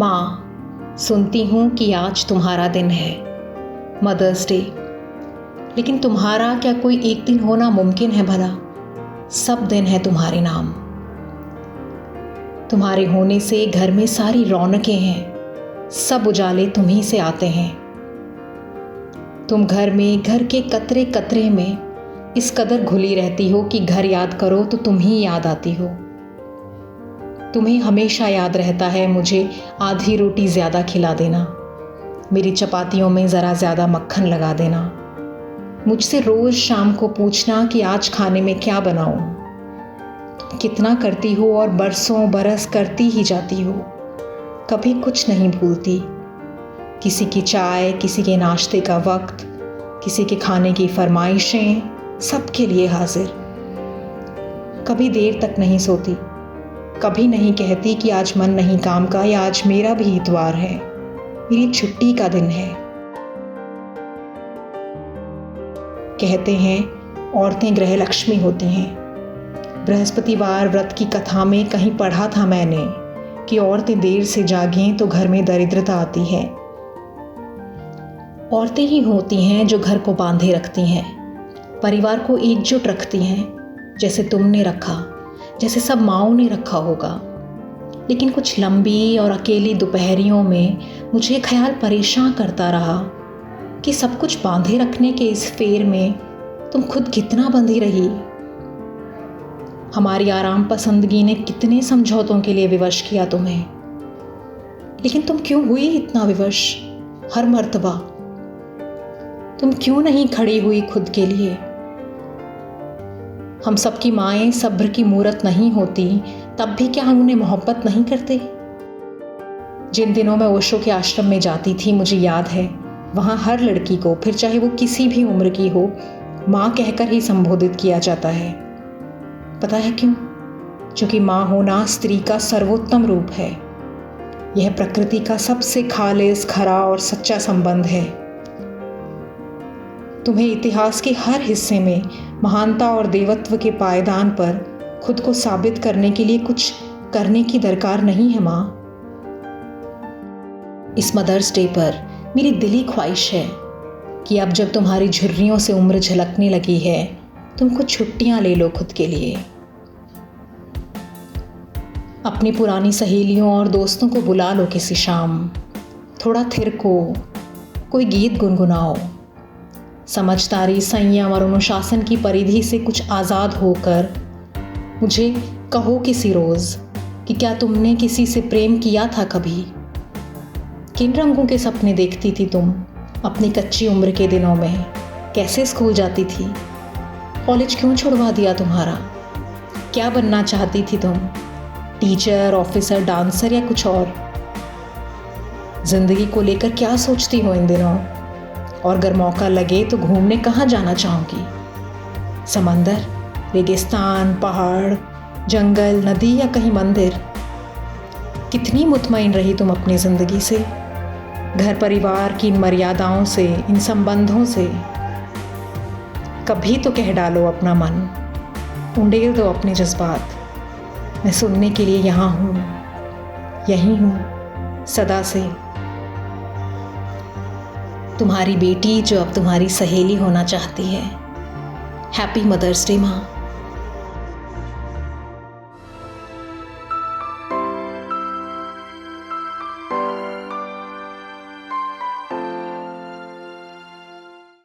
माँ, सुनती हूँ कि आज तुम्हारा दिन है, मदर्स डे। लेकिन तुम्हारा क्या कोई एक दिन होना मुमकिन है भला? सब दिन है तुम्हारे नाम। तुम्हारे होने से घर में सारी रौनकें हैं, सब उजाले तुम्हीं से आते हैं। तुम घर में, घर के कतरे कतरे में इस कदर घुली रहती हो कि घर याद करो तो तुम ही याद आती हो। तुम्हें हमेशा याद रहता है मुझे आधी रोटी ज़्यादा खिला देना, मेरी चपातियों में ज़रा ज़्यादा मक्खन लगा देना, मुझसे रोज़ शाम को पूछना कि आज खाने में क्या बनाऊं। तुम कितना करती हो और बरसों बरस करती ही जाती हो, कभी कुछ नहीं भूलती। किसी की चाय, किसी के नाश्ते का वक्त, किसी के खाने की फरमाइशें, सबके लिए हाजिर। कभी देर तक नहीं सोती, कभी नहीं कहती कि आज मन नहीं काम का या आज मेरा भी इतवार है, मेरी छुट्टी का दिन है। कहते हैं औरतें गृह लक्ष्मी होती हैं। बृहस्पतिवार व्रत की कथा में कहीं पढ़ा था मैंने कि औरतें देर से जागें तो घर में दरिद्रता आती है। औरतें ही होती हैं जो घर को बांधे रखती हैं, परिवार को एकजुट रखती हैं, जैसे तुमने रखा, जैसे सब माँओं ने रखा होगा। लेकिन कुछ लंबी और अकेली दोपहरियों में मुझे ख्याल परेशान करता रहा कि सब कुछ बांधे रखने के इस फेर में तुम खुद कितना बंधी रही। हमारी आराम पसंदगी ने कितने समझौतों के लिए विवश किया तुम्हें, लेकिन तुम क्यों हुई इतना विवश हर मर्तबा? तुम क्यों नहीं खड़ी हुई खुद के लिए? हम सबकी माएँ सब्र की मूरत नहीं होती, तब भी क्या हम उन्हें मोहब्बत नहीं करते? जिन दिनों मैं ओशो के आश्रम में जाती थी, मुझे याद है वहाँ हर लड़की को, फिर चाहे वो किसी भी उम्र की हो, माँ कहकर ही संबोधित किया जाता है। पता है क्यों? क्योंकि माँ होना स्त्री का सर्वोत्तम रूप है। यह प्रकृति का सबसे खालिस, खरा और सच्चा संबंध है। तुम्हें इतिहास के हर हिस्से में महानता और देवत्व के पायदान पर खुद को साबित करने के लिए कुछ करने की दरकार नहीं है माँ। इस मदर्स डे पर मेरी दिली ख्वाहिश है कि अब जब तुम्हारी झुर्रियों से उम्र झलकने लगी है, तुम कुछ छुट्टियां ले लो खुद के लिए। अपनी पुरानी सहेलियों और दोस्तों को बुला लो किसी शाम, थोड़ा थिरको, कोई गीत गुनगुनाओ। समझदारी, संयम और अनुशासन की परिधि से कुछ आज़ाद होकर मुझे कहो किसी रोज़ कि क्या तुमने किसी से प्रेम किया था कभी? किन रंगों के सपने देखती थी तुम अपनी कच्ची उम्र के दिनों में? कैसे स्कूल जाती थी? कॉलेज क्यों छुड़वा दिया तुम्हारा? क्या बनना चाहती थी तुम? टीचर, ऑफिसर, डांसर या कुछ और? जिंदगी को लेकर क्या सोचती हो इन दिनों? और अगर मौका लगे तो घूमने कहाँ जाना चाहोगी? समंदर, रेगिस्तान, पहाड़, जंगल, नदी या कहीं मंदिर? कितनी मुतमईन रही तुम अपनी ज़िंदगी से, घर परिवार की इन मर्यादाओं से, इन संबंधों से। कभी तो कह डालो अपना मन, उंडेल दो अपने जज्बात। मैं सुनने के लिए यहाँ हूँ, यहीं हूँ सदा से। तुम्हारी बेटी जो अब तुम्हारी सहेली होना चाहती है। हैप्पी मदर्स डे माँ।